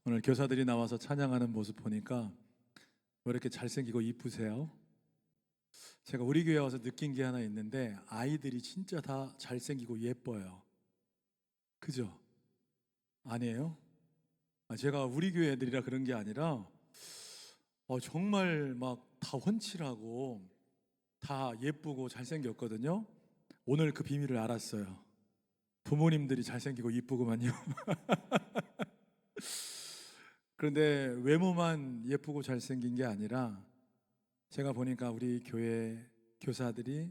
오늘 교사들이 나와서 찬양하는 모습 보니까 왜 이렇게 잘생기고 이쁘세요? 제가 우리 교회 와서 느낀 게 하나 있는데 아이들이 진짜 다 잘생기고 예뻐요. 그죠? 아니에요? 제가 우리 교회 애들이라 그런 게 아니라 정말 막 다 훤칠하고 다 예쁘고 잘생겼거든요. 오늘 그 비밀을 알았어요. 부모님들이 잘생기고 이쁘구만요. 그런데 외모만 예쁘고 잘생긴 게 아니라 제가 보니까 우리 교회 교사들이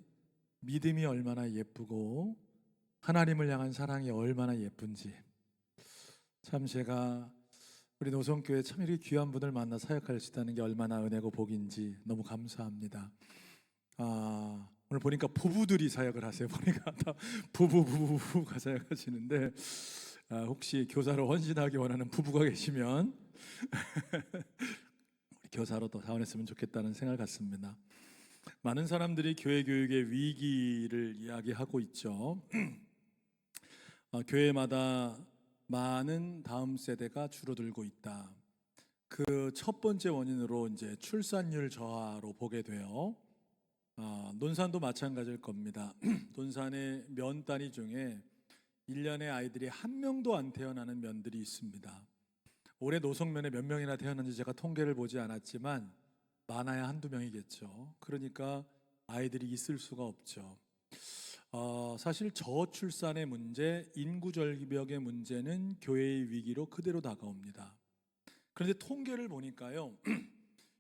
믿음이 얼마나 예쁘고 하나님을 향한 사랑이 얼마나 예쁜지, 참 제가 우리 노성교회 참 이렇게 귀한 분을 만나 사역할 수 있다는 게 얼마나 은혜고 복인지 너무 감사합니다. 오늘 보니까 부부들이 사역을 하세요. 보니까 다 부부가 사역하시는데, 혹시 교사로 헌신하기 원하는 부부가 계시면 우리 교사로 또 사원했으면 좋겠다는 생각을 갖습니다. 많은 사람들이 교회 교육의 위기를 이야기하고 있죠. 교회마다 많은 다음 세대가 줄어들고 있다. 그 첫 번째 원인으로 이제 출산율 저하로 보게 돼요. 논산도 마찬가지일 겁니다. 논산의 면 단위 중에 1년에 아이들이 한 명도 안 태어나는 면들이 있습니다. 올해 노성면에 몇 명이나 태어났는지 제가 통계를 보지 않았지만 많아야 한두 명이겠죠. 그러니까 아이들이 있을 수가 없죠. 사실 저출산의 문제, 인구절벽의 문제는 교회의 위기로 그대로 다가옵니다. 그런데 통계를 보니까요,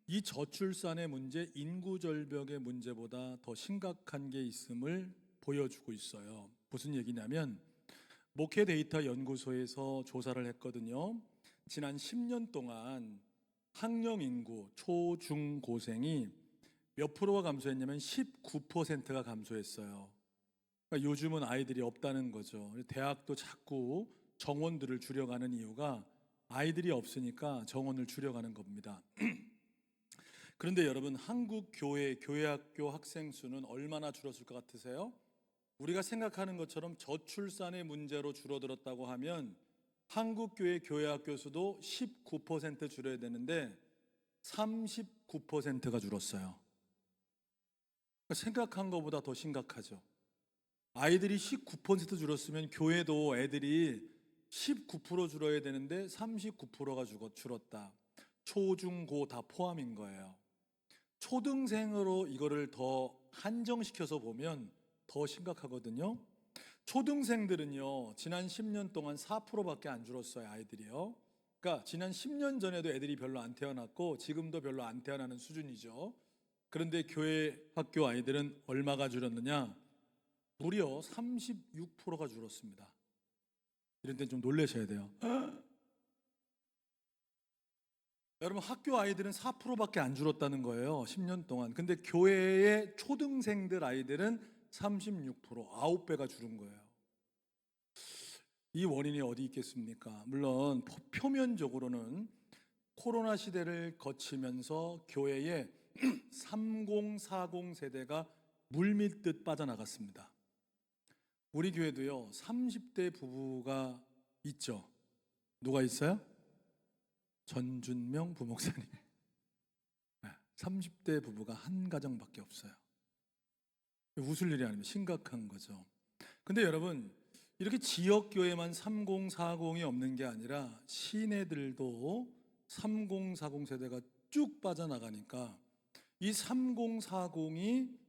이 저출산의 문제, 인구절벽의 문제보다 더 심각한 게 있음을 보여주고 있어요. 무슨 얘기냐면 목회 데이터 연구소에서 조사를 했거든요. 지난 10년 동안 학령 인구 초중고생이 몇 프로가 감소했냐면 19%가 감소했어요. 그러니까 요즘은 아이들이 없다는 거죠. 대학도 자꾸 정원들을 줄여가는 이유가 아이들이 없으니까 정원을 줄여가는 겁니다. 그런데 여러분, 한국 교회학교 학생 수는 얼마나 줄었을 것 같으세요? 우리가 생각하는 것처럼 저출산의 문제로 줄어들었다고 하면 한국 교회학교 수도 19% 줄여야 되는데 39%가 줄었어요. 생각한 것보다 더 심각하죠. 아이들이 19% 줄었으면 교회도 애들이 19% 줄어야 되는데 39%가 줄었다. 초, 중, 고 다 포함인 거예요. 초등생으로 이거를 더 한정시켜서 보면 더 심각하거든요. 초등생들은요, 지난 10년 동안 4%밖에 안 줄었어요, 아이들이요. 그러니까 지난 10년 전에도 애들이 별로 안 태어났고 지금도 별로 안 태어나는 수준이죠. 그런데 교회 학교 아이들은 얼마가 줄었느냐? 무려 36%가 줄었습니다. 이런 데 좀 놀라셔야 돼요. 여러분, 학교 아이들은 4%밖에 안 줄었다는 거예요, 10년 동안. 근데 교회의 초등생들 아이들은 36%, 9배가 줄은 거예요. 이 원인이 어디 있겠습니까? 물론 표면적으로는 코로나 시대를 거치면서 교회에 3040 세대가 물밀듯 빠져나갔습니다. 우리 교회도요, 30대 부부가 있죠. 누가 있어요? 전준명 부목사님. 30대 부부가 한 가정밖에 없어요. 웃을 일이 아니면 심각한 거죠. 근데 여러분, 이렇게 지역교회만 3040이 없는 게 아니라 시내들도 3040 세대가 쭉 빠져나가니까 이 3040이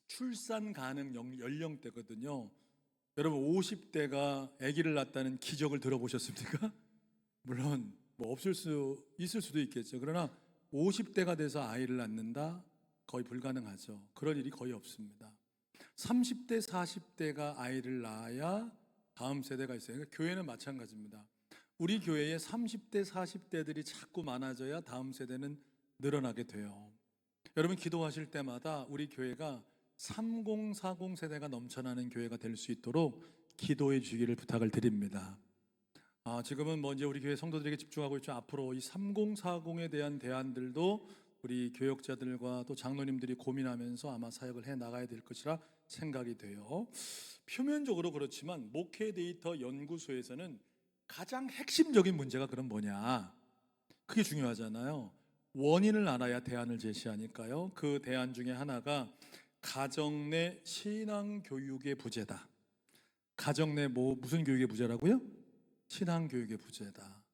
출산 가능 연령대거든요. 여러분, 50대가 아기를 낳았다는 기적을 들어보셨습니까? 물론 뭐 있을 수도 있겠죠. 그러나 50대가 돼서 아이를 낳는다? 거의 불가능하죠. 그럴 일이 거의 없습니다. 30대, 40대가 아이를 낳아야 다음 세대가 있어요. 그러니까 교회는 마찬가지입니다. 우리 교회에 30대, 40대들이 자꾸 많아져야 다음 세대는 늘어나게 돼요. 여러분, 기도하실 때마다 우리 교회가 3040 세대가 넘쳐나는 교회가 될 수 있도록 기도해 주기를 부탁을 드립니다. 지금은 뭐 이제 우리 교회 성도들에게 집중하고 있죠. 앞으로 이 3040에 대한 대안들도 우리 교역자들과 또 장로님들이 고민하면서 아마 사역을 해 나가야 될 것이라 생각이 돼요. 표면적으로 그렇지만 목회 데이터 연구소에서는 가장 핵심적인 문제가 그럼 뭐냐? 그게 중요하잖아요. 원인을 알아야 대안을 제시하니까요. 그 대안 중에 하나가 가정 내 신앙 교육의 부재다. 가정 내 무슨 교육의 부재라고요? 신앙 교육의 부재다.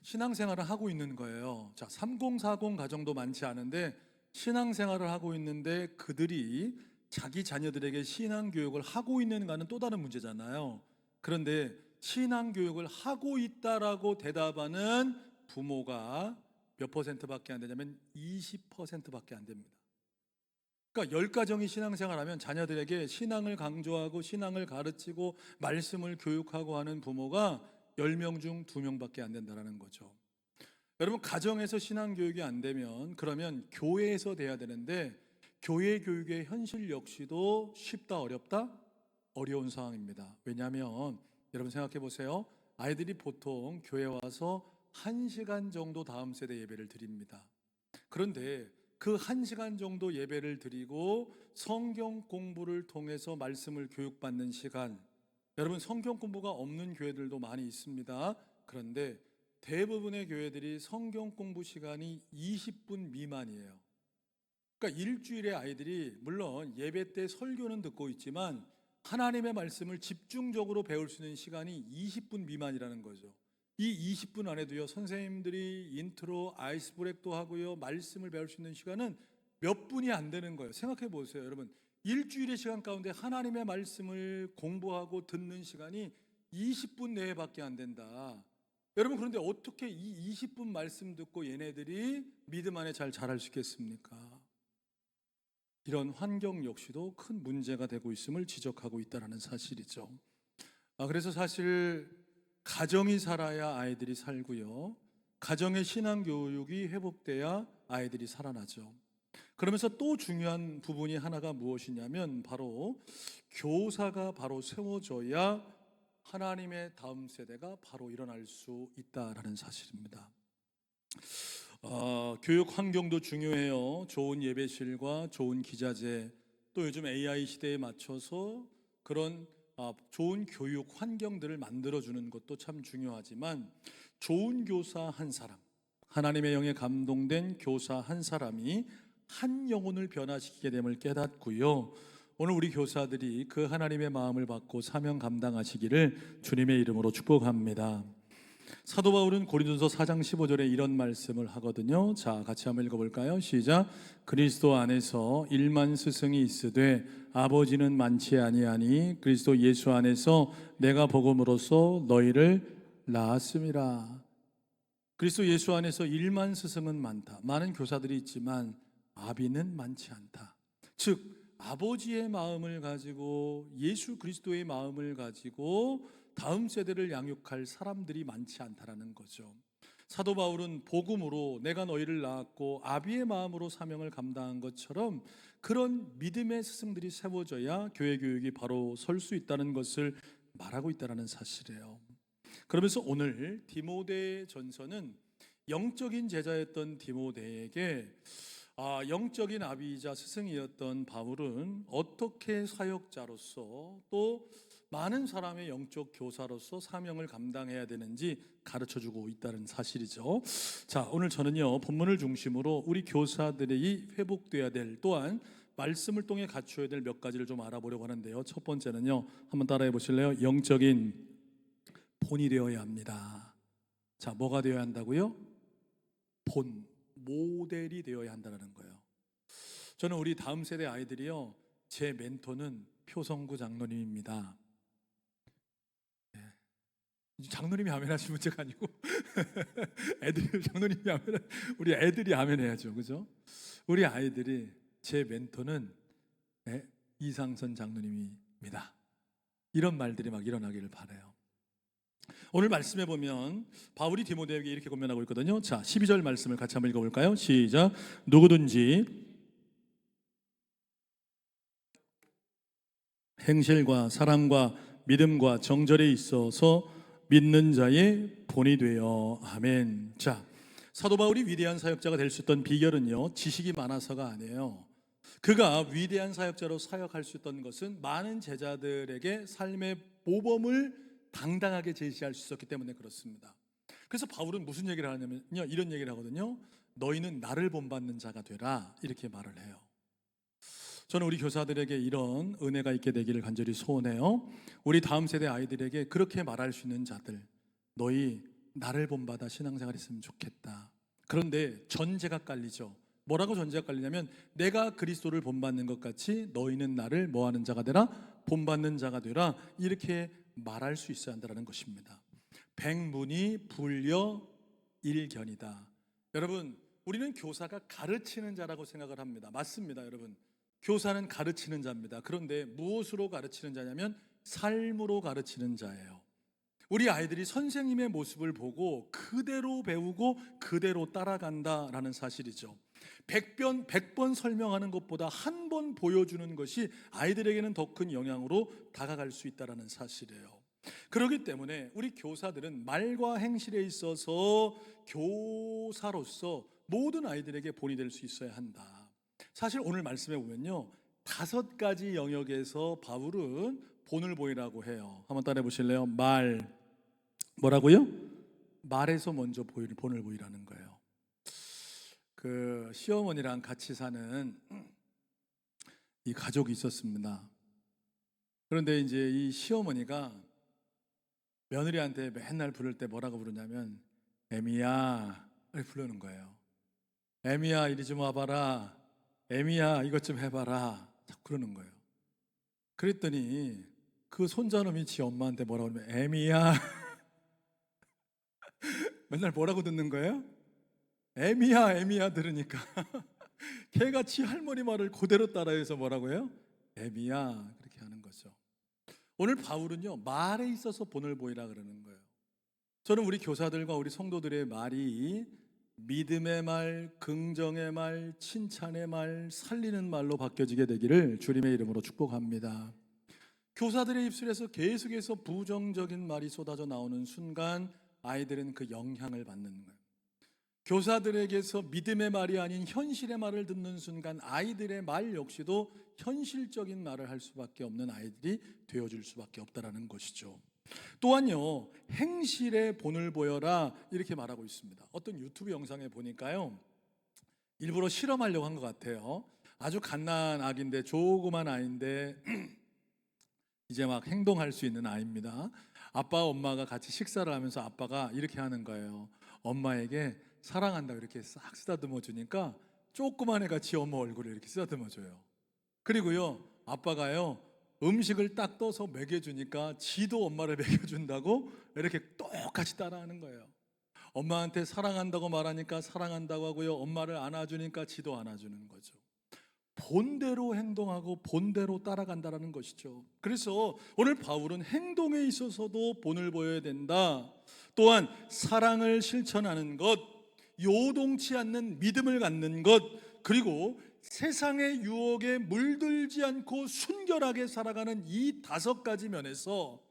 신앙생활을 하고 있는 거예요. 자, 3040 가정도 많지 않은데 신앙생활을 하고 있는데 그들이 자기 자녀들에게 신앙교육을 하고 있는가는 또 다른 문제잖아요. 그런데 신앙교육을 하고 있다라고 대답하는 부모가 몇 퍼센트밖에 안 되냐면 20%밖에 안 됩니다. 그러니까 10가정이 신앙생활하면 자녀들에게 신앙을 강조하고 신앙을 가르치고 말씀을 교육하고 하는 부모가 10명 중 2명밖에 안 된다는 거죠. 여러분, 가정에서 신앙교육이 안 되면 그러면 교회에서 돼야 되는데 교회 교육의 현실 역시도 쉽다 어렵다? 어려운 상황입니다. 왜냐하면 여러분 생각해 보세요. 아이들이 보통 교회 와서 1시간 정도 다음 세대 예배를 드립니다. 그런데 그 1시간 정도 예배를 드리고 성경 공부를 통해서 말씀을 교육받는 시간, 여러분 성경 공부가 없는 교회들도 많이 있습니다. 그런데 대부분의 교회들이 성경 공부 시간이 20분 미만이에요. 그러니까 일주일에 아이들이 물론 예배 때 설교는 듣고 있지만 하나님의 말씀을 집중적으로 배울 수 있는 시간이 20분 미만이라는 거죠. 이 20분 안에도요, 선생님들이 인트로, 아이스 브렉도 하고요, 말씀을 배울 수 있는 시간은 몇 분이 안 되는 거예요. 생각해 보세요, 여러분. 일주일의 시간 가운데 하나님의 말씀을 공부하고 듣는 시간이 20분 내외밖에 안 된다. 여러분, 그런데 어떻게 이 20분 말씀 듣고 얘네들이 믿음 안에 잘 자랄 수 있겠습니까? 이런 환경 역시도 큰 문제가 되고 있음을 지적하고 있다는 사실이죠. 그래서 사실 가정이 살아야 아이들이 살고요, 가정의 신앙교육이 회복돼야 아이들이 살아나죠. 그러면서 또 중요한 부분이 하나가 무엇이냐면 바로 교사가 바로 세워져야 하나님의 다음 세대가 바로 일어날 수 있다라는 사실입니다. 교육 환경도 중요해요. 좋은 예배실과 좋은 기자재, 또 요즘 AI 시대에 맞춰서 그런 좋은 교육 환경들을 만들어주는 것도 참 중요하지만 좋은 교사 한 사람, 하나님의 영에 감동된 교사 한 사람이 한 영혼을 변화시키게 됨을 깨닫고요, 오늘 우리 교사들이 그 하나님의 마음을 받고 사명 감당하시기를 주님의 이름으로 축복합니다. 사도 바울은 고린도서 4장 15절에 이런 말씀을 하거든요. 자, 같이 한번 읽어볼까요? 시작. 그리스도 안에서 1만 스승이 있으되 아버지는 많지 아니하니 그리스도 예수 안에서 내가 복음으로써 너희를 낳았음이라. 그리스도 예수 안에서 1만 스승은 많다. 많은 교사들이 있지만 아비는 많지 않다. 즉 아버지의 마음을 가지고 예수 그리스도의 마음을 가지고 다음 세대를 양육할 사람들이 많지 않다라는 거죠. 사도 바울은 복음으로 내가 너희를 낳았고 아비의 마음으로 사명을 감당한 것처럼 그런 믿음의 스승들이 세워져야 교회 교육이 바로 설 수 있다는 것을 말하고 있다는 사실이에요. 그러면서 오늘 디모데 전서는 영적인 제자였던 디모데에게 영적인 아비이자 스승이었던 바울은 어떻게 사역자로서 또 많은 사람의 영적 교사로서 사명을 감당해야 되는지 가르쳐주고 있다는 사실이죠. 자, 오늘 저는요, 본문을 중심으로 우리 교사들이 회복돼야 될, 또한 말씀을 통해 갖추어야 될 몇 가지를 좀 알아보려고 하는데요. 첫 번째는요, 한번 따라해 보실래요? 영적인 본이 되어야 합니다. 자, 뭐가 되어야 한다고요? 본, 모델이 되어야 한다는 거예요. 저는 우리 다음 세대 아이들이요, 제 멘토는 표성구 장로님입니다. 장로님이 아멘 하시는 문제가 아니고 애들이 장로님이 아멘, 우리 애들이 아멘 해야죠, 그죠? 우리 아이들이 제 멘토는 이상선 장로님입니다. 이런 말들이 막 일어나기를 바라요. 오늘 말씀해 보면 바울이 디모데에게 이렇게 권면하고 있거든요. 자, 12절 말씀을 같이 한번 읽어볼까요? 시작. 누구든지 행실과 사랑과 믿음과 정절에 있어서 믿는 자의 본이 되어. 아멘. 자, 사도 바울이 위대한 사역자가 될 수 있던 비결은요, 지식이 많아서가 아니에요. 그가 위대한 사역자로 사역할 수 있던 것은 많은 제자들에게 삶의 모범을 당당하게 제시할 수 있었기 때문에 그렇습니다. 그래서 바울은 무슨 얘기를 하냐면요, 이런 얘기를 하거든요. 너희는 나를 본받는 자가 되라, 이렇게 말을 해요. 저는 우리 교사들에게 이런 은혜가 있게 되기를 간절히 소원해요. 우리 다음 세대 아이들에게 그렇게 말할 수 있는 자들, 너희 나를 본받아 신앙생활 했으면 좋겠다. 그런데 전제가 깔리죠. 뭐라고 전제가 깔리냐면, 내가 그리스도를 본받는 것 같이 너희는 나를 뭐하는 자가 되라? 본받는 자가 되라. 이렇게 말할 수 있어야 한다는 것입니다. 백문이 불여 일견이다. 여러분, 우리는 교사가 가르치는 자라고 생각을 합니다. 맞습니다, 여러분. 교사는 가르치는 자입니다. 그런데 무엇으로 가르치는 자냐면 삶으로 가르치는 자예요. 우리 아이들이 선생님의 모습을 보고 그대로 배우고 그대로 따라간다라는 사실이죠. 100번 설명하는 것보다 한 번 보여주는 것이 아이들에게는 더 큰 영향으로 다가갈 수 있다는 사실이에요. 그렇기 때문에 우리 교사들은 말과 행실에 있어서 교사로서 모든 아이들에게 본이 될 수 있어야 한다. 사실 오늘 말씀해 보면요, 5가지 영역에서 바울은 본을 보이라고 해요. 한번 따라해 보실래요? 뭐라고요? 말에서 먼저 본을 보이라는 거예요. 그 시어머니랑 같이 사는 이 가족이 있었습니다. 그런데 이제 이 시어머니가 며느리한테 맨날 부를 때 뭐라고 부르냐면 애미야 이렇게 부르는 거예요. 애미야 이리 좀 와봐라. 애미야 이것 좀 해봐라. 자꾸 그러는 거예요. 그랬더니 그 손자놈이 지 엄마한테 뭐라고 하면 애미야 맨날 뭐라고 듣는 거예요? 애미야 애미야 들으니까 걔가 지 할머니 말을 그대로 따라해서 뭐라고 해요? 애미야 그렇게 하는 거죠. 오늘 바울은요, 말에 있어서 본을 보이라 그러는 거예요. 저는 우리 교사들과 우리 성도들의 말이 믿음의 말, 긍정의 말, 칭찬의 말, 살리는 말로 바뀌어지게 되기를 주님의 이름으로 축복합니다. 교사들의 입술에서 계속해서 부정적인 말이 쏟아져 나오는 순간 아이들은 그 영향을 받는 거예요. 교사들에게서 믿음의 말이 아닌 현실의 말을 듣는 순간 아이들의 말 역시도 현실적인 말을 할 수밖에 없는 아이들이 되어줄 수밖에 없다는 것이죠. 또한요, 행실에 본을 보여라 이렇게 말하고 있습니다. 어떤 유튜브 영상에 보니까요, 일부러 실험하려고 한 것 같아요. 아주 갓난 아기인데, 조그만 아이인데 이제 막 행동할 수 있는 아이입니다. 아빠 엄마가 같이 식사를 하면서 아빠가 이렇게 하는 거예요. 엄마에게 사랑한다 이렇게 싹 쓰다듬어 주니까 조그만 애가 지 엄마 얼굴을 이렇게 쓰다듬어 줘요. 그리고요, 아빠가요, 음식을 딱 떠서 먹여주니까 지도 엄마를 먹여준다고 이렇게 똑같이 따라하는 거예요. 엄마한테 사랑한다고 말하니까 사랑한다고 하고요, 엄마를 안아주니까 지도 안아주는 거죠. 본대로 행동하고 본대로 따라간다는 것이죠. 그래서 오늘 바울은 행동에 있어서도 본을 보여야 된다. 또한 사랑을 실천하는 것, 요동치 않는 믿음을 갖는 것, 그리고 세상의 유혹에 물들지 않고 순결하게 살아가는 이 5가지 면에서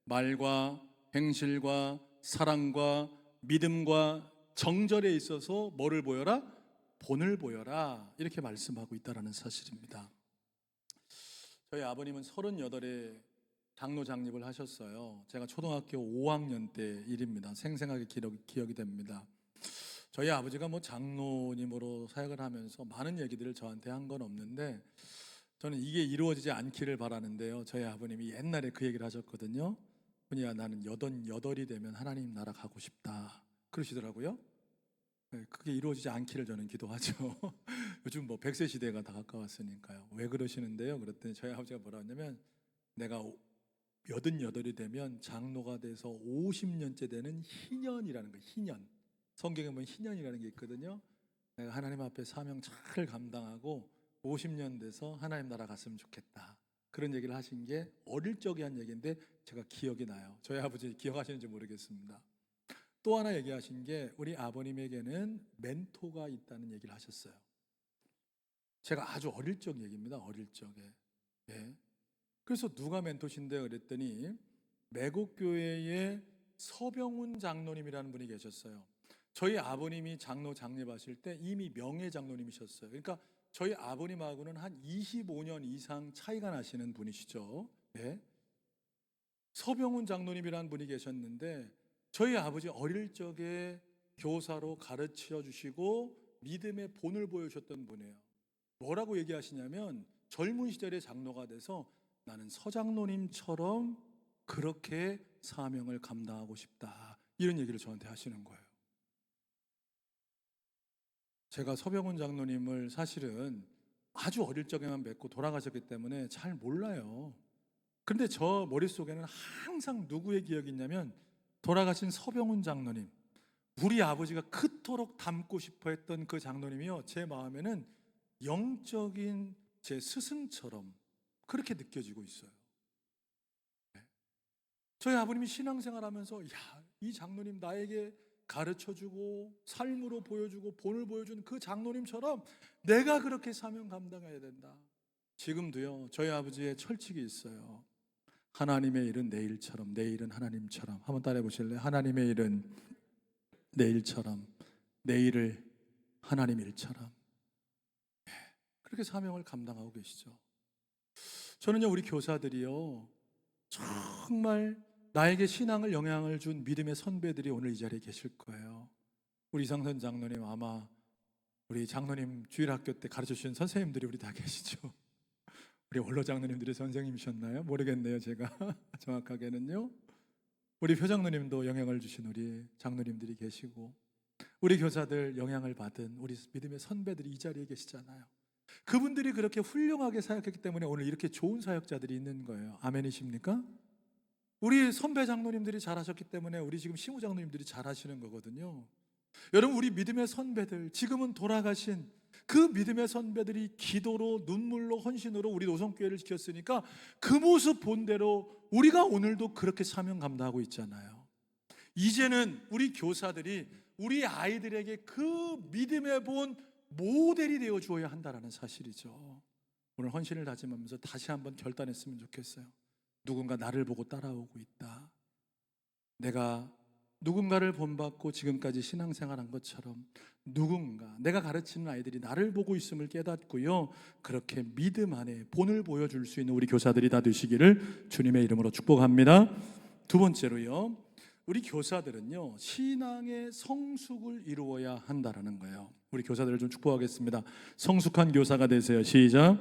말과 행실과 사랑과 믿음과 정절에 있어서 뭐를 보여라? 본을 보여라 이렇게 말씀하고 있다는 사실입니다. 저희 아버님은 38에 장로 장립을 하셨어요. 제가 초등학교 5학년 때 일입니다. 생생하게 기억이 됩니다. 저희 아버지가 뭐 장로님으로 사역을 하면서 많은 얘기들을 저한테 한 건 없는데 저는 이게 이루어지지 않기를 바라는데요. 저희 아버님이 옛날에 그 얘기를 하셨거든요. 훈이야 나는 88이 되면 하나님 나라 가고 싶다 그러시더라고요. 그게 이루어지지 않기를 저는 기도하죠. 요즘 뭐 100세 시대가 다 가까웠으니까요. 왜 그러시는데요? 그랬더니 저희 아버지가 뭐라 하냐면 내가 88이 되면 장로가 돼서 50년째 되는 희년이라는 거예요. 희년. 성경에 보면 희년이라는 게 있거든요. 내가 하나님 앞에 사명 잘 감당하고 50년 돼서 하나님 나라 갔으면 좋겠다. 그런 얘기를 하신 게 어릴 적에 한 얘기인데 제가 기억이 나요. 저희 아버지 기억하시는지 모르겠습니다. 또 하나 얘기하신 게 우리 아버님에게는 멘토가 있다는 얘기를 하셨어요. 제가 아주 어릴 적 얘기입니다. 어릴 적에. 그래서 누가 멘토신데요? 그랬더니 매곡교회의 서병훈 장로님이라는 분이 계셨어요. 저희 아버님이 장로 장립하실 때 이미 명예 장로님이셨어요. 그러니까 저희 아버님하고는 한 25년 이상 차이가 나시는 분이시죠. 서병훈 장로님이라는 분이 계셨는데 저희 아버지 어릴 적에 교사로 가르쳐 주시고 믿음의 본을 보여주셨던 분이에요. 뭐라고 얘기하시냐면 젊은 시절에 장로가 돼서 나는 서장로님처럼 그렇게 사명을 감당하고 싶다, 이런 얘기를 저한테 하시는 거예요. 제가 서병훈 장로님을 사실은 아주 어릴 적에만 뵙고 돌아가셨기 때문에 잘 몰라요. 그런데 저 머릿속에는 항상 누구의 기억이 있냐면 돌아가신 서병훈 장로님, 우리 아버지가 그토록 닮고 싶어 했던 그 장로님이요, 제 마음에는 영적인 제 스승처럼 그렇게 느껴지고 있어요. 저희 아버님이 신앙생활하면서 이 장로님 나에게 가르쳐주고 삶으로 보여주고 본을 보여준 그 장로님처럼 내가 그렇게 사명 감당해야 된다. 지금도요, 저희 아버지의 철칙이 있어요. 하나님의 일은 내 일처럼, 내 일은 하나님처럼. 한번 따라해 보실래요? 하나님의 일은 내 일처럼, 내 일을 하나님 일처럼. 그렇게 사명을 감당하고 계시죠. 저는요, 우리 교사들이요, 정말 나에게 신앙을 영향을 준 믿음의 선배들이 오늘 이 자리에 계실 거예요. 우리 이상선 장로님, 아마 우리 장로님 주일학교 때 가르쳐 주신 선생님들이 우리 다 계시죠. 우리 원로 장로님들이 선생님이셨나요? 모르겠네요, 제가 정확하게는요. 우리 표장로님도 영향을 주신 우리 장로님들이 계시고, 우리 교사들 영향을 받은 우리 믿음의 선배들이 이 자리에 계시잖아요. 그분들이 그렇게 훌륭하게 사역했기 때문에 오늘 이렇게 좋은 사역자들이 있는 거예요. 아멘이십니까? 우리 선배 장로님들이 잘하셨기 때문에 우리 지금 시무 장로님들이 잘하시는 거거든요. 여러분, 우리 믿음의 선배들, 지금은 돌아가신 그 믿음의 선배들이 기도로 눈물로 헌신으로 우리 노성교회를 지켰으니까 그 모습 본대로 우리가 오늘도 그렇게 사명 감당하고 있잖아요. 이제는 우리 교사들이 우리 아이들에게 그 믿음의 본 모델이 되어 주어야 한다는 사실이죠. 오늘 헌신을 다짐하면서 다시 한번 결단했으면 좋겠어요. 누군가 나를 보고 따라오고 있다. 내가 누군가를 본받고 지금까지 신앙생활한 것처럼 누군가, 내가 가르치는 아이들이 나를 보고 있음을 깨닫고요, 그렇게 믿음 안에 본을 보여줄 수 있는 우리 교사들이 다 되시기를 주님의 이름으로 축복합니다. 두 번째로요, 우리 교사들은요, 신앙의 성숙을 이루어야 한다라는 거예요. 우리 교사들을 좀 축복하겠습니다. 성숙한 교사가 되세요. 시작.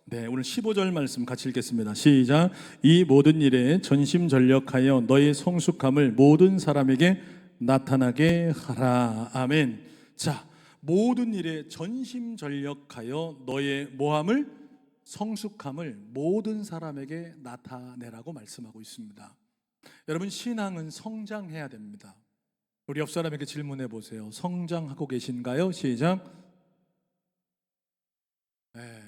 네, 오늘 15절 말씀 같이 읽겠습니다. 시작. 이 모든 일에 전심전력하여 너의 성숙함을 모든 사람에게 나타나게 하라. 아멘. 자, 모든 일에 전심전력하여 너의 모함을, 성숙함을 모든 사람에게 나타내라고 말씀하고 있습니다. 여러분, 신앙은 성장해야 됩니다. 우리 옆 사람에게 질문해 보세요. 성장하고 계신가요? 시작. 네.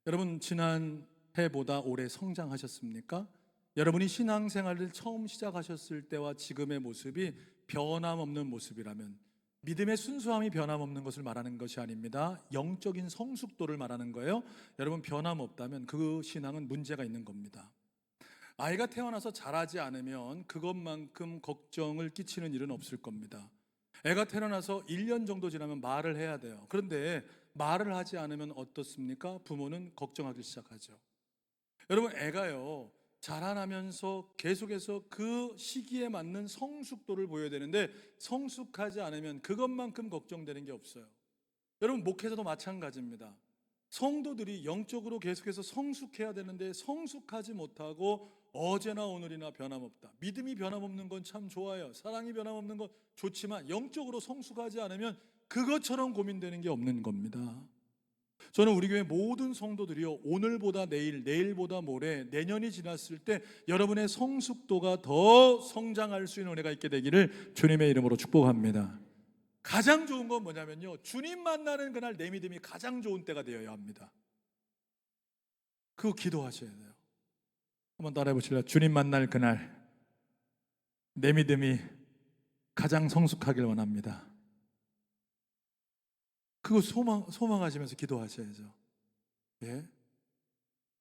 여러분, 지난 해보다 올해 성장하셨습니까? 여러분이 신앙생활을 처음 시작하셨을 때와 지금의 모습이 변함없는 모습이라면, 믿음의 순수함이 변함없는 것을 말하는 것이 아닙니다. 영적인 성숙도를 말하는 거예요. 여러분, 변함없다면 그 신앙은 문제가 있는 겁니다. 아이가 태어나서 자라지 않으면 그것만큼 걱정을 끼치는 일은 없을 겁니다. 애가 태어나서 1년 정도 지나면 말을 해야 돼요. 그런데 말을 하지 않으면 어떻습니까? 부모는 걱정하기 시작하죠. 여러분, 애가요, 자라나면서 계속해서 그 시기에 맞는 성숙도를 보여야 되는데 성숙하지 않으면 그것만큼 걱정되는 게 없어요. 여러분, 목회자도 마찬가지입니다. 성도들이 영적으로 계속해서 성숙해야 되는데 성숙하지 못하고 어제나 오늘이나 변함없다. 믿음이 변함없는 건 참 좋아요. 사랑이 변함없는 건 좋지만 영적으로 성숙하지 않으면 그것처럼 고민되는 게 없는 겁니다. 저는 우리 교회 모든 성도들이요, 오늘보다 내일, 내일보다 모레, 내년이 지났을 때 여러분의 성숙도가 더 성장할 수 있는 은혜가 있게 되기를 주님의 이름으로 축복합니다. 가장 좋은 건 뭐냐면요, 주님 만나는 그날 내 믿음이 가장 좋은 때가 되어야 합니다. 그거 기도하셔야 돼요. 한번 따라해 보실래요? 주님 만날 그날 내 믿음이 가장 성숙하길 원합니다. 그거 소망하시면서 기도하셔야죠. 예?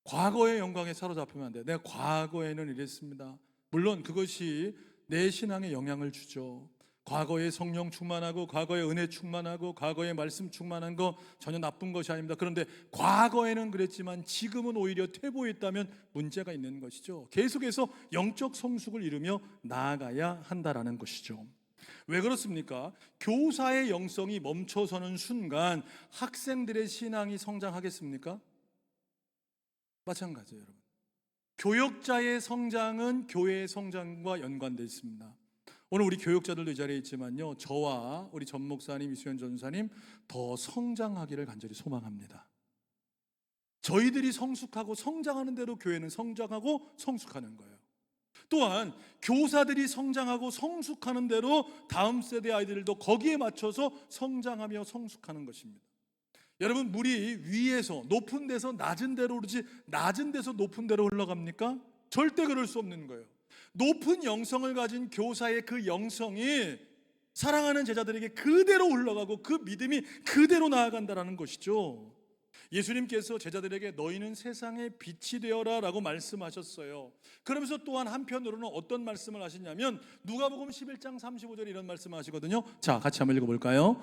과거의 영광에 사로잡히면 안 돼요. 내가 과거에는 이랬습니다. 물론 그것이 내 신앙에 영향을 주죠. 과거에 성령 충만하고 과거에 은혜 충만하고 과거에 말씀 충만한 거 전혀 나쁜 것이 아닙니다. 그런데 과거에는 그랬지만 지금은 오히려 퇴보해 있다면 문제가 있는 것이죠. 계속해서 영적 성숙을 이루며 나아가야 한다라는 것이죠. 왜 그렇습니까? 교사의 영성이 멈춰서는 순간 학생들의 신앙이 성장하겠습니까? 마찬가지예요, 여러분. 교역자의 성장은 교회의 성장과 연관되어 있습니다. 오늘 우리 교역자들도 이 자리에 있지만요, 저와 우리 전 목사님, 이수연 전사님 더 성장하기를 간절히 소망합니다. 저희들이 성숙하고 성장하는 대로 교회는 성장하고 성숙하는 거예요. 또한 교사들이 성장하고 성숙하는 대로 다음 세대 아이들도 거기에 맞춰서 성장하며 성숙하는 것입니다. 여러분, 물이 위에서 높은 데서 낮은 데로 오르지 낮은 데서 높은 데로 흘러갑니까? 절대 그럴 수 없는 거예요. 높은 영성을 가진 교사의 그 영성이 사랑하는 제자들에게 그대로 흘러가고 그 믿음이 그대로 나아간다는 것이죠. 예수님께서 제자들에게 너희는 세상의 빛이 되어라 라고 말씀하셨어요. 그러면서 또한 한편으로는 어떤 말씀을 하시냐면 누가복음 11장 35절에 이런 말씀을 하시거든요. 자, 같이 한번 읽어볼까요?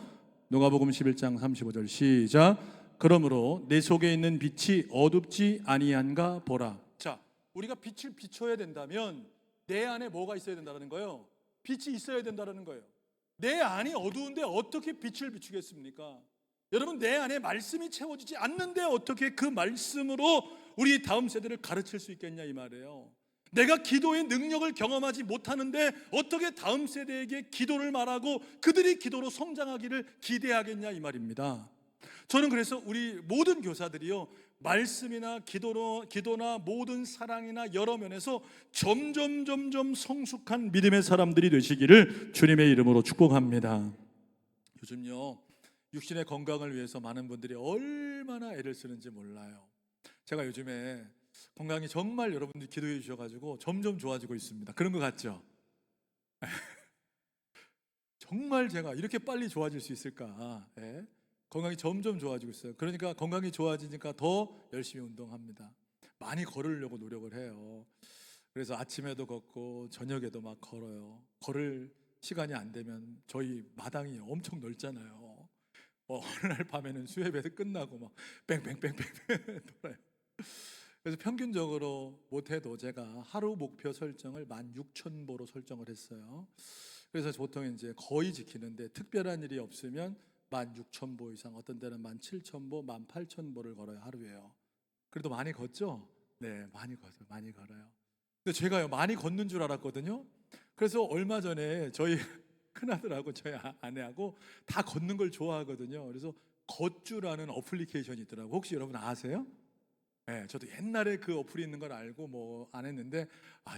누가복음 11장 35절 시작. 그러므로 내 속에 있는 빛이 어둡지 아니한가 보라. 자, 우리가 빛을 비춰야 된다면 내 안에 뭐가 있어야 된다는 거예요? 빛이 있어야 된다는 거예요. 내 안이 어두운데 어떻게 빛을 비추겠습니까? 여러분, 내 안에 말씀이 채워지지 않는데 어떻게 그 말씀으로 우리 다음 세대를 가르칠 수 있겠냐 이 말이에요. 내가 기도의 능력을 경험하지 못하는데 어떻게 다음 세대에게 기도를 말하고 그들이 기도로 성장하기를 기대하겠냐 이 말입니다. 저는 그래서 우리 모든 교사들이요, 말씀이나 기도나 모든 사랑이나 여러 면에서 점점 성숙한 믿음의 사람들이 되시기를 주님의 이름으로 축복합니다. 요즘요, 육신의 건강을 위해서 많은 분들이 얼마나 애를 쓰는지 몰라요. 제가 요즘에 건강이 정말 여러분들이 기도해 주셔가지고 점점 좋아지고 있습니다. 그런 거 같죠? 정말 제가 이렇게 빨리 좋아질 수 있을까? 예? 건강이 점점 좋아지고 있어요. 그러니까 건강이 좋아지니까 더 열심히 운동합니다. 많이 걸으려고 노력을 해요. 그래서 아침에도 걷고 저녁에도 막 걸어요. 걸을 시간이 안 되면 저희 마당이 엄청 넓잖아요. 어느 날 밤에는 수협에서 끝나고 막 뺑뺑뺑뺑 돌아요. 그래서 평균적으로 못해도 제가 하루 목표 설정을 16,000보로 설정을 했어요. 그래서 보통 이제 거의 지키는데 특별한 일이 없으면 16,000보 이상, 어떤 때는 17,000보, 18,000보를 걸어요, 하루에요. 그래도 많이 걷죠? 네, 많이 걸어요. 근데 제가요, 많이 걷는 줄 알았거든요. 그래서 얼마 전에 저희 큰아들하고 저희 아내하고 다 걷는 걸 좋아하거든요. 그래서 걷주라는 어플리케이션이 있더라고요. 혹시 여러분 아세요? 네, 저도 옛날에 그 어플이 있는 걸 알고 뭐 안 했는데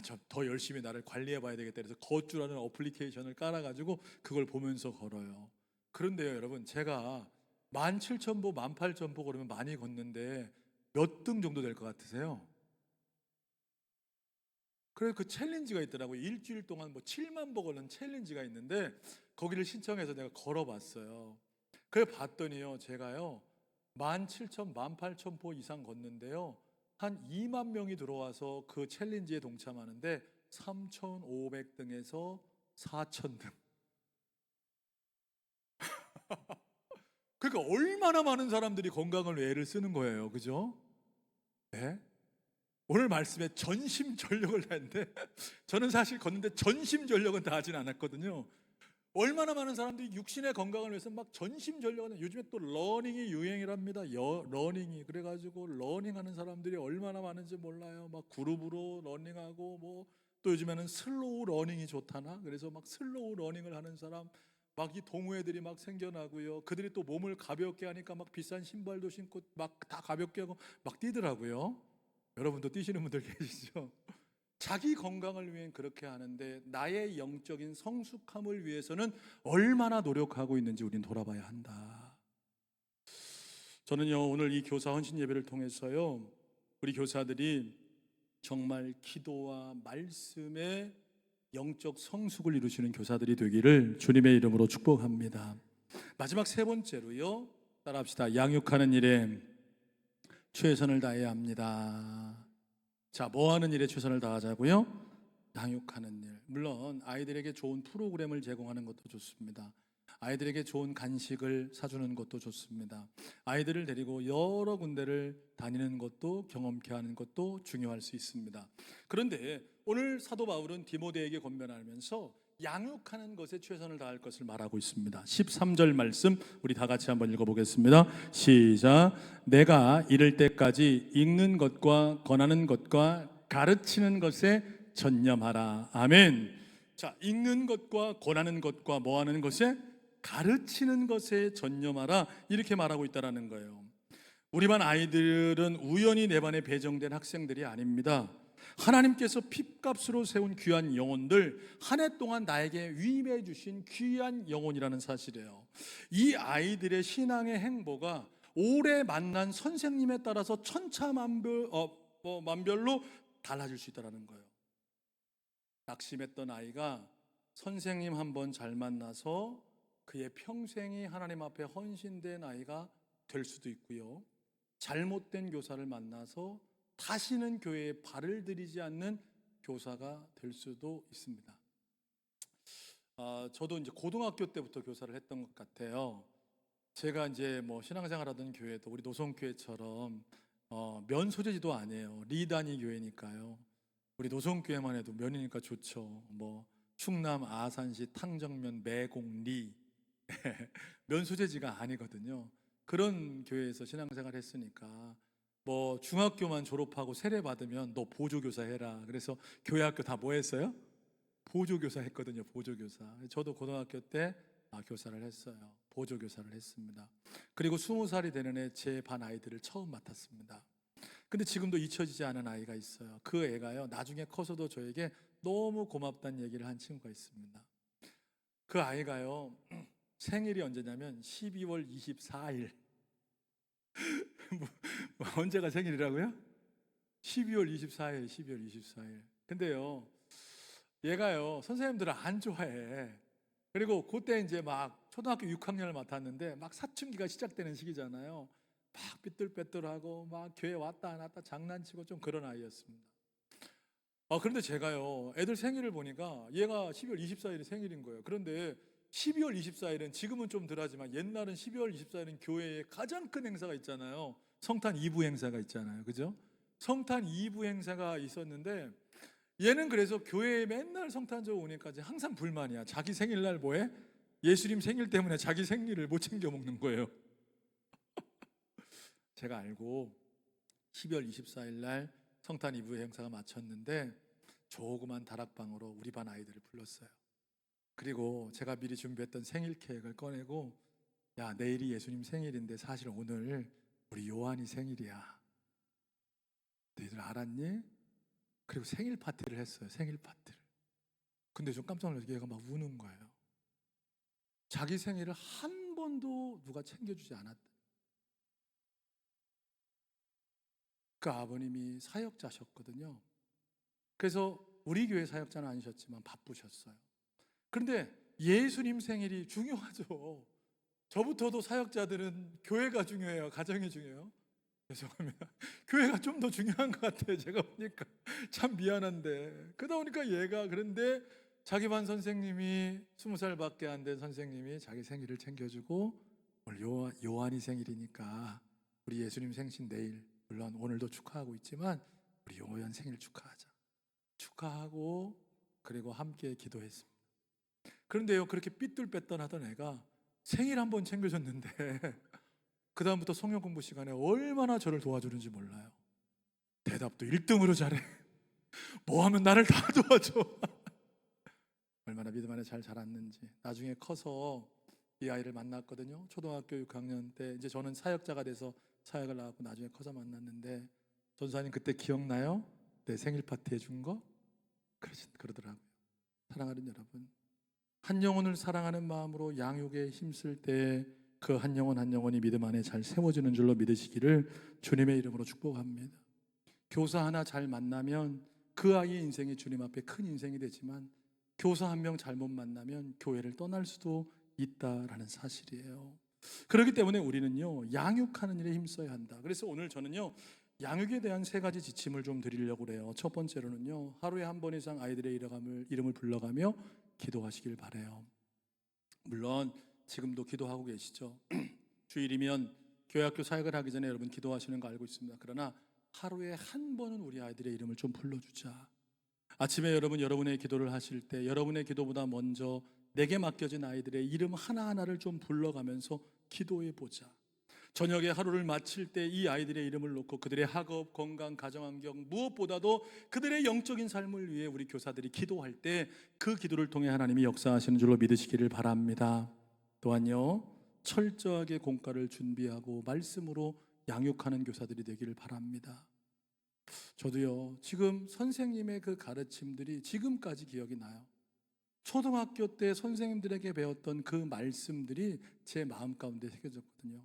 저 더 열심히 나를 관리해 봐야 되겠다 그래서 걷주라는 어플리케이션을 깔아가지고 그걸 보면서 걸어요. 그런데요, 여러분, 제가 17,000보, 18,000보 걸으면 많이 걷는데 몇 등 정도 될 것 같으세요? 그래서 그 챌린지가 있더라고요. 일주일 동안 뭐 7만 보 걷는 챌린지가 있는데 거기를 신청해서 내가 걸어봤어요. 그래 봤더니요, 제가요 17,000, 18,000보 이상 걷는데요, 한 2만 명이 들어와서 그 챌린지에 동참하는데 3,500등에서 4,000등. 그러니까 얼마나 많은 사람들이 건강을 위해 애를 쓰는 거예요, 그죠? 네? 오늘 말씀에 전심전력을 다했는데 저는 사실 걷는데 전심전력은 다하진 않았거든요. 얼마나 많은 사람들이 육신의 건강을 위해서 막 전심전력을, 요즘에 또 러닝이 유행이랍니다. 러닝이, 그래가지고 러닝하는 사람들이 얼마나 많은지 몰라요. 막 그룹으로 러닝하고 뭐 또 요즘에는 슬로우 러닝이 좋다나 그래서 막 슬로우 러닝을 하는 사람, 막 이 동호회들이 막 생겨나고요. 그들이 또 몸을 가볍게 하니까 막 비싼 신발도 신고 막 다 가볍게 하고 막 뛰더라고요. 여러분도 뛰시는 분들 계시죠? 자기 건강을 위해 그렇게 하는데 나의 영적인 성숙함을 위해서는 얼마나 노력하고 있는지 우린 돌아봐야 한다. 저는요, 오늘 이 교사 헌신 예배를 통해서요, 우리 교사들이 정말 기도와 말씀의 영적 성숙을 이루시는 교사들이 되기를 주님의 이름으로 축복합니다. 마지막 세 번째로요, 따라합시다. 양육하는 일에 최선을 다해야 합니다. 자, 뭐 하는 일에 최선을 다하자고요? 양육하는 일. 물론 아이들에게 좋은 프로그램을 제공하는 것도 좋습니다. 아이들에게 좋은 간식을 사주는 것도 좋습니다. 아이들을 데리고 여러 군데를 다니는 것도, 경험케 하는 것도 중요할 수 있습니다. 그런데 오늘 사도 바울은 디모데에게 권면하면서 양육하는 것에 최선을 다할 것을 말하고 있습니다. 13절 말씀 우리 다 같이 한번 읽어보겠습니다. 시작. 내가 이를 때까지 읽는 것과 권하는 것과 가르치는 것에 전념하라. 아멘. 자, 읽는 것과 권하는 것과 뭐 하는 것에, 가르치는 것에 전념하라, 이렇게 말하고 있다라는 거예요. 우리 반 아이들은 우연히 내 반에 배정된 학생들이 아닙니다. 하나님께서 핏값으로 세운 귀한 영혼들, 한 해 동안 나에게 위임해 주신 귀한 영혼이라는 사실이에요. 이 아이들의 신앙의 행보가 오래 만난 선생님에 따라서 만별로 달라질 수 있다는 거예요. 낙심했던 아이가 선생님 한 번 잘 만나서 그의 평생이 하나님 앞에 헌신된 아이가 될 수도 있고요, 잘못된 교사를 만나서 다시는 교회에 발을 들이지 않는 교사가 될 수도 있습니다. 저도 이제 고등학교 때부터 교사를 했던 것 같아요. 제가 이제 뭐 신앙생활하던 교회도 우리 노성교회처럼 면 소재지도 아니에요. 리단위 교회니까요. 우리 노성교회만 해도 면이니까 좋죠. 뭐 충남 아산시 탕정면 매곡리 면 소재지가 아니거든요. 그런 교회에서 신앙생활 했으니까 뭐 중학교만 졸업하고 세례 받으면 너 보조교사 해라. 그래서 교회 학교 다 뭐 했어요? 보조교사 했거든요. 보조교사. 저도 고등학교 때 교사를 했어요. 보조교사를 했습니다. 그리고 20살이 되는 해 제 반 아이들을 처음 맡았습니다. 근데 지금도 잊혀지지 않은 아이가 있어요. 그 애가요, 나중에 커서도 저에게 너무 고맙다는 얘기를 한 친구가 있습니다. 그 아이가요, 생일이 언제냐면 12월 24일. 언제가 생일이라고요? 12월 24일, 12월 24일. 근데요, 얘가요, 선생님들을 안 좋아해. 그리고 그때 이제 막 초등학교 6학년을 맡았는데 막 사춘기가 시작되는 시기잖아요. 막 삐뚤빼뚤하고 막 교회 왔다 안 왔다 장난치고 좀 그런 아이였습니다. 그런데 제가요, 애들 생일을 보니까 얘가 12월 24일이 생일인 거예요. 그런데 12월 24일은 지금은 좀 덜하지만 옛날은 12월 24일은 교회에 가장 큰 행사가 있잖아요. 성탄 2부 행사가 있잖아요. 그죠? 성탄 2부 행사가 있었는데 얘는 그래서 교회에 맨날 성탄절 오니까 항상 불만이야. 자기 생일날 뭐해? 예수님 생일 때문에 자기 생일을 못 챙겨 먹는 거예요. 제가 알고 12월 24일 날 성탄 2부 행사가 마쳤는데 조그만 다락방으로 우리 반 아이들을 불렀어요. 그리고 제가 미리 준비했던 생일 케이크를 꺼내고, 야, 내일이 예수님 생일인데 사실 오늘 우리 요한이 생일이야. 너희들 알았니? 그리고 생일 파티를 했어요. 생일 파티를. 근데 좀 깜짝 놀라서 얘가 막 우는 거예요. 자기 생일을 한 번도 누가 챙겨주지 않았다. 그 아버님이 사역자셨거든요. 그래서 우리 교회 사역자는 아니셨지만 바쁘셨어요. 그런데 예수님 생일이 중요하죠. 저부터도 사역자들은 교회가 중요해요. 가정이 중요해요. 죄송합니다. 교회가 좀 더 중요한 것 같아요. 제가 보니까 참 미안한데, 그러다 보니까 얘가, 그런데 자기 반 선생님이 20살밖에 안 된 선생님이 자기 생일을 챙겨주고, 오늘 요한이 생일이니까 우리 예수님 생신 내일, 물론 오늘도 축하하고 있지만 우리 요한 생일 축하하자. 축하하고 그리고 함께 기도했습니다. 그런데요, 그렇게 삐뚤빼뚤하던 애가 생일 한 번 챙겨줬는데 그 다음부터 성경 공부 시간에 얼마나 저를 도와주는지 몰라요. 대답도 1등으로 잘해. 뭐 하면 나를 다 도와줘. 얼마나 믿음 안에 잘 자랐는지. 나중에 커서 이 아이를 만났거든요. 초등학교 6학년 때 이제 저는 사역자가 돼서 사역을 나가고 나중에 커서 만났는데, 전사님 그때 기억나요? 내 생일 파티 해준 거? 그러더라고요. 사랑하는 여러분, 한 영혼을 사랑하는 마음으로 양육에 힘쓸 때 그 한 영혼 한 영혼이 믿음 안에 잘 세워지는 줄로 믿으시기를 주님의 이름으로 축복합니다. 교사 하나 잘 만나면 그 아이의 인생이 주님 앞에 큰 인생이 되지만, 교사 한 명 잘못 만나면 교회를 떠날 수도 있다라는 사실이에요. 그렇기 때문에 우리는요, 양육하는 일에 힘써야 한다. 그래서 오늘 저는요, 양육에 대한 세 가지 지침을 좀 드리려고 그래요. 첫 번째로는요, 하루에 한 번 이상 아이들의 이름을 불러가며 기도하시길 바래요. 물론 지금도 기도하고 계시죠. 주일이면 교회학교 사역을 하기 전에 여러분 기도하시는 거 알고 있습니다. 그러나 하루에 한 번은 우리 아이들의 이름을 좀 불러주자. 아침에 여러분의 기도를 하실 때 여러분의 기도보다 먼저 내게 맡겨진 아이들의 이름 하나하나를 좀 불러가면서 기도해 보자. 저녁에 하루를 마칠 때 이 아이들의 이름을 놓고 그들의 학업, 건강, 가정환경 무엇보다도 그들의 영적인 삶을 위해 우리 교사들이 기도할 때 그 기도를 통해 하나님이 역사하시는 줄로 믿으시기를 바랍니다. 또한요, 철저하게 공과를 준비하고 말씀으로 양육하는 교사들이 되기를 바랍니다. 저도요, 지금 선생님의 그 가르침들이 지금까지 기억이 나요. 초등학교 때 선생님들에게 배웠던 그 말씀들이 제 마음 가운데 새겨졌거든요.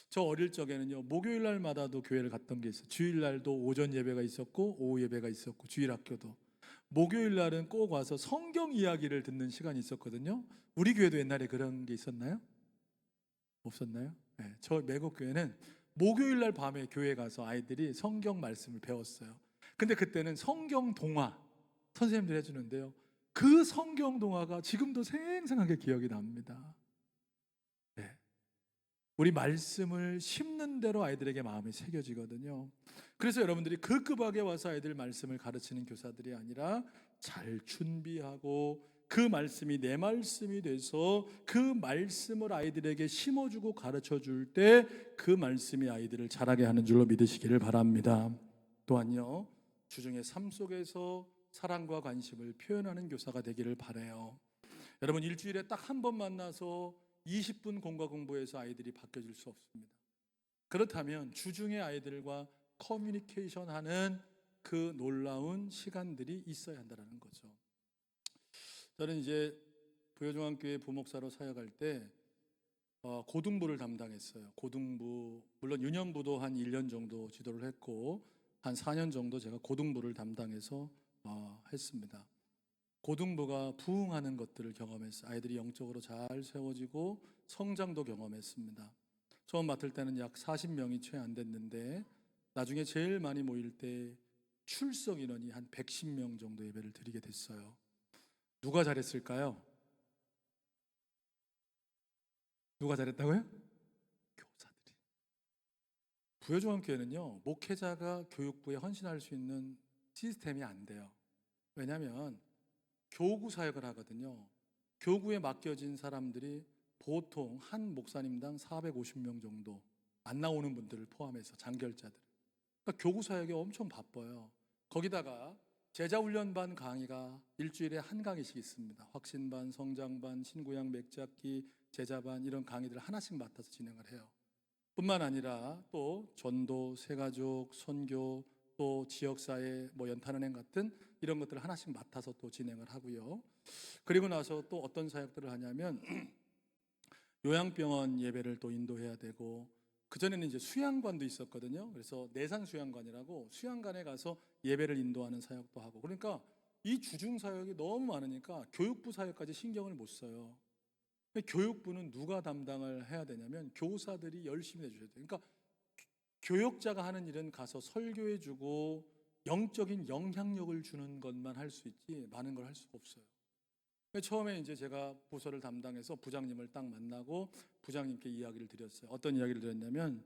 저 어릴 적에는요, 목요일 날마다도 교회를 갔던 게 있어요. 주일 날도 오전 예배가 있었고 오후 예배가 있었고 주일 학교도. 목요일 날은 꼭 와서 성경 이야기를 듣는 시간이 있었거든요. 우리 교회도 옛날에 그런 게 있었나요? 없었나요? 네, 저 매국 교회는 목요일 날 밤에 교회 가서 아이들이 성경 말씀을 배웠어요. 근데 그때는 성경 동화 선생님들이 해주는데요, 그 성경 동화가 지금도 생생하게 기억이 납니다. 네. 우리 말씀을 심는 대로 아이들에게 마음이 새겨지거든요. 그래서 여러분들이 급하게 와서 아이들 말씀을 가르치는 교사들이 아니라 잘 준비하고 그 말씀이 내 말씀이 돼서 그 말씀을 아이들에게 심어주고 가르쳐 줄 때 그 말씀이 아이들을 자라게 하는 줄로 믿으시기를 바랍니다. 또한요, 주중의 삶 속에서 사랑과 관심을 표현하는 교사가 되기를 바라요. 여러분, 일주일에 딱 한 번 만나서 20분 공과 공부해서 아이들이 바뀌어질 수 없습니다. 그렇다면 주중에 아이들과 커뮤니케이션 하는 그 놀라운 시간들이 있어야 한다는 거죠. 저는 이제 부여중앙교회 부목사로 사역할 때 고등부를 담당했어요. 고등부, 물론 유년부도 한 1년 정도 지도를 했고 한 4년 정도 제가 고등부를 담당해서 했습니다. 고등부가 부흥하는 것들을 경험했어요. 아이들이 영적으로 잘 세워지고 성장도 경험했습니다. 처음 맡을 때는 약 40명이 채 안 됐는데 나중에 제일 많이 모일 때 출석 인원이 한 110명 정도 예배를 드리게 됐어요. 누가 잘했을까요? 누가 잘했다고요? 교사들이. 부여중앙교회는요, 목회자가 교육부에 헌신할 수 있는 시스템이 안 돼요. 왜냐하면 교구 사역을 하거든요. 교구에 맡겨진 사람들이 보통 한 목사님당 450명 정도, 안 나오는 분들을 포함해서 장결자들. 그러니까 교구 사역이 엄청 바빠요. 거기다가 제자훈련반 강의가 일주일에 한 강의씩 있습니다. 확신반, 성장반, 신구약 맥잡기, 제자반 이런 강의들을 하나씩 맡아서 진행을 해요. 뿐만 아니라 또 전도, 새가족, 선교, 또 지역사회, 연탄은행 같은 이런 것들을 하나씩 맡아서 또 진행을 하고요. 그리고 나서 또 어떤 사역들을 하냐면 요양병원 예배를 또 인도해야 되고, 그전에는 이제 수양관도 있었거든요. 그래서 내산 수양관이라고 수양관에 가서 예배를 인도하는 사역도 하고, 그러니까 이 주중 사역이 너무 많으니까 교육부 사역까지 신경을 못 써요. 교육부는 누가 담당을 해야 되냐면 교사들이 열심히 해주셔야 돼요. 그러니까 교역자가 하는 일은 가서 설교해주고 영적인 영향력을 주는 것만 할 수 있지 많은 걸 할 수가 없어요. 처음에 이제 제가 부서를 담당해서 부장님을 딱 만나고 부장님께 이야기를 드렸어요. 어떤 이야기를 드렸냐면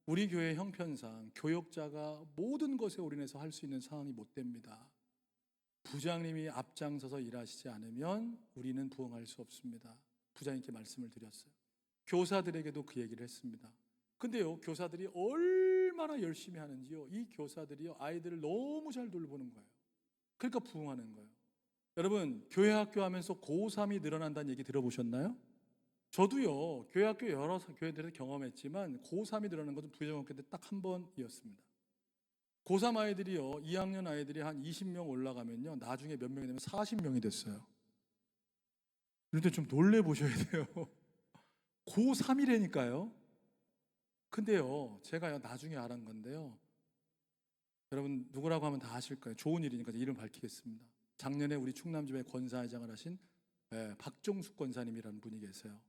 우리 교회 형편상 교역자가 모든 것에 올인해서 할 수 있는 상황이 못 됩니다. 부장님이 앞장서서 일하시지 않으면 우리는 부응할 수 없습니다. 부장님께 말씀을 드렸어요. 교사들에게도 그 얘기를 했습니다. 근데요, 교사들이 얼마나 열심히 하는지요, 이 교사들이요 아이들을 너무 잘 돌보는 거예요. 그러니까 부응하는 거예요. 여러분, 교회 학교 하면서 고3이 늘어난다는 얘기 들어보셨나요? 저도요, 교회 학교 여러 교회들에서 경험했지만 고3이 늘어나는 것은 부여중학교 때 딱 한 번이었습니다. 고3 아이들이요, 2학년 아이들이 한 20명 올라가면요, 나중에 몇 명이 되면 40명이 됐어요. 그런데 좀 놀래보셔야 돼요. 고3이라니까요. 근데요, 제가요, 나중에 알은 건데요, 여러분 누구라고 하면 다 아실 거예요. 좋은 일이니까 이름 밝히겠습니다. 작년에 우리 충남지회 권사회장을 하신 박종숙 권사님이라는 분이 계세요.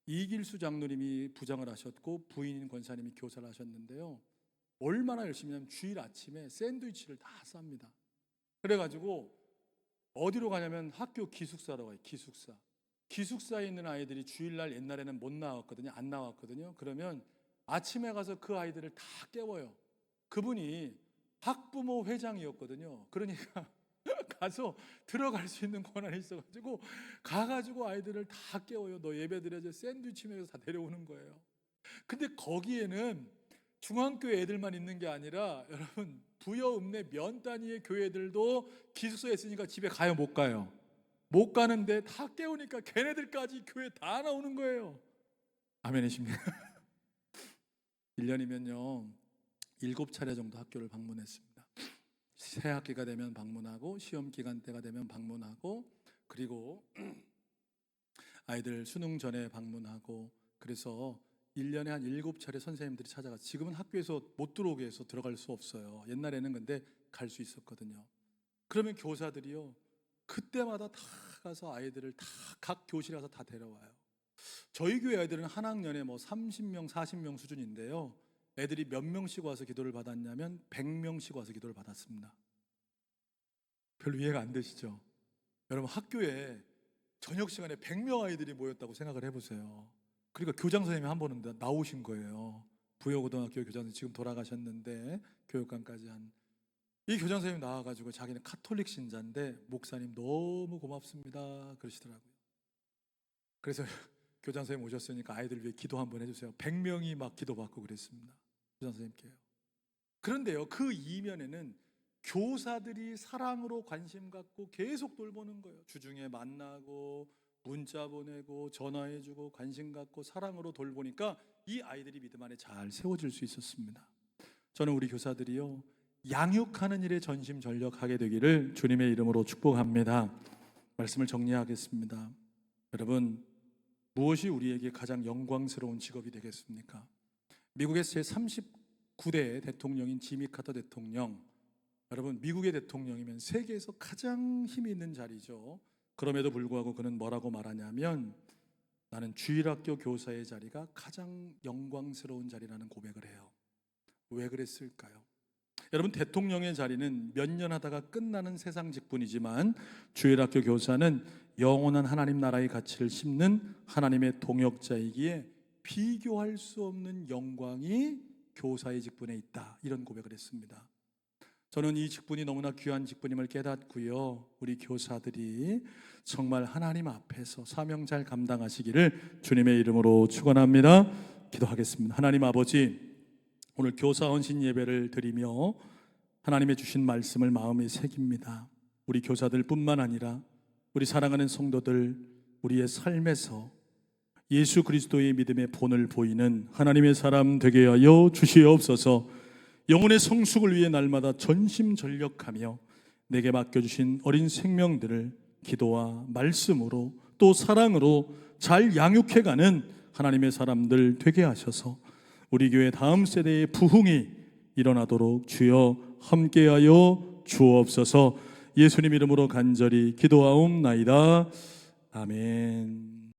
이길수 장로님이 부장을 하셨고 부인인 권사님이 교사를 하셨는데요, 얼마나 열심히 하면 주일 아침에 샌드위치를 다 쌉니다. 그래가지고 어디로 가냐면 학교 기숙사로 가요. 기숙사에 있는 아이들이 주일날 옛날에는 못 나왔거든요. 안 나왔거든요. 그러면 아침에 가서 그 아이들을 다 깨워요. 그분이 학부모 회장이었거든요. 그러니까 가서 들어갈 수 있는 권한이 있어가지고 가가지고 아이들을 다 깨워요. 너 예배 드려야지. 샌드위치 먹여서 다 데려오는 거예요. 근데 거기에는 중앙교 애들만 있는 게 아니라 여러분 부여 읍내 면 단위의 교회들도 기숙사에 있으니까 집에 가요? 못 가요? 못 가는데 다 깨우니까 걔네들까지 교회 다 나오는 거예요. 아멘이십니까? 1년이면요 7차례 정도 학교를 방문했습니다. 새 학기가 되면 방문하고 시험 기간 때가 되면 방문하고 그리고 아이들 수능 전에 방문하고 그래서 1년에 한 7차례 선생님들이 찾아가서 지금은 학교에서 못 들어오게 해서 들어갈 수 없어요. 옛날에는 근데 갈 수 있었거든요. 그러면 교사들이요 그때마다 다 가서 아이들을 다 각 교실에 가서 다 데려와요. 저희 교회 아이들은 한 학년에 뭐 30명 40명 수준인데요 애들이 몇 명씩 와서 기도를 받았냐면 100명씩 와서 기도를 받았습니다. 별로 이해가 안 되시죠? 여러분 학교에 저녁 시간에 100명 아이들이 모였다고 생각을 해보세요. 그러니까 교장 선생님이 한 번은 나오신 거예요. 부여고등학교 교장 선생님 지금 돌아가셨는데 교육감까지 한 이 교장 선생님 나와가지고 자기는 카톨릭 신자인데 목사님 너무 고맙습니다 그러시더라고요. 그래서 교장 선생님 오셨으니까 아이들 위해 기도 한번 해주세요. 100명이 막 기도받고 그랬습니다. 교장 선생님께요. 그런데요 그 이면에는 교사들이 사랑으로 관심 갖고 계속 돌보는 거예요. 주중에 만나고 문자 보내고 전화해주고 관심 갖고 사랑으로 돌보니까 이 아이들이 믿음 안에 잘 세워질 수 있었습니다. 저는 우리 교사들이요 양육하는 일에 전심전력하게 되기를 주님의 이름으로 축복합니다. 말씀을 정리하겠습니다. 여러분 무엇이 우리에게 가장 영광스러운 직업이 되겠습니까? 미국의 제39대 대통령인 지미 카터 대통령, 여러분 미국의 대통령이면 세계에서 가장 힘이 있는 자리죠. 그럼에도 불구하고 그는 뭐라고 말하냐면 나는 주일학교 교사의 자리가 가장 영광스러운 자리라는 고백을 해요. 왜 그랬을까요? 여러분 대통령의 자리는 몇 년 하다가 끝나는 세상 직분이지만 주일학교 교사는 영원한 하나님 나라의 가치를 심는 하나님의 동역자이기에 비교할 수 없는 영광이 교사의 직분에 있다. 이런 고백을 했습니다. 저는 이 직분이 너무나 귀한 직분임을 깨닫고요. 우리 교사들이 정말 하나님 앞에서 사명 잘 감당하시기를 주님의 이름으로 축원합니다. 기도하겠습니다. 하나님 아버지, 오늘 교사 헌신 예배를 드리며 하나님의 주신 말씀을 마음에 새깁니다. 우리 교사들 뿐만 아니라 우리 사랑하는 성도들 우리의 삶에서 예수 그리스도의 믿음의 본을 보이는 하나님의 사람 되게 하여 주시옵소서. 영혼의 성숙을 위해 날마다 전심전력하며 내게 맡겨주신 어린 생명들을 기도와 말씀으로 또 사랑으로 잘 양육해가는 하나님의 사람들 되게 하셔서 우리 교회 다음 세대의 부흥이 일어나도록 주여 함께하여 주옵소서. 예수님 이름으로 간절히 기도하옵나이다. 아멘.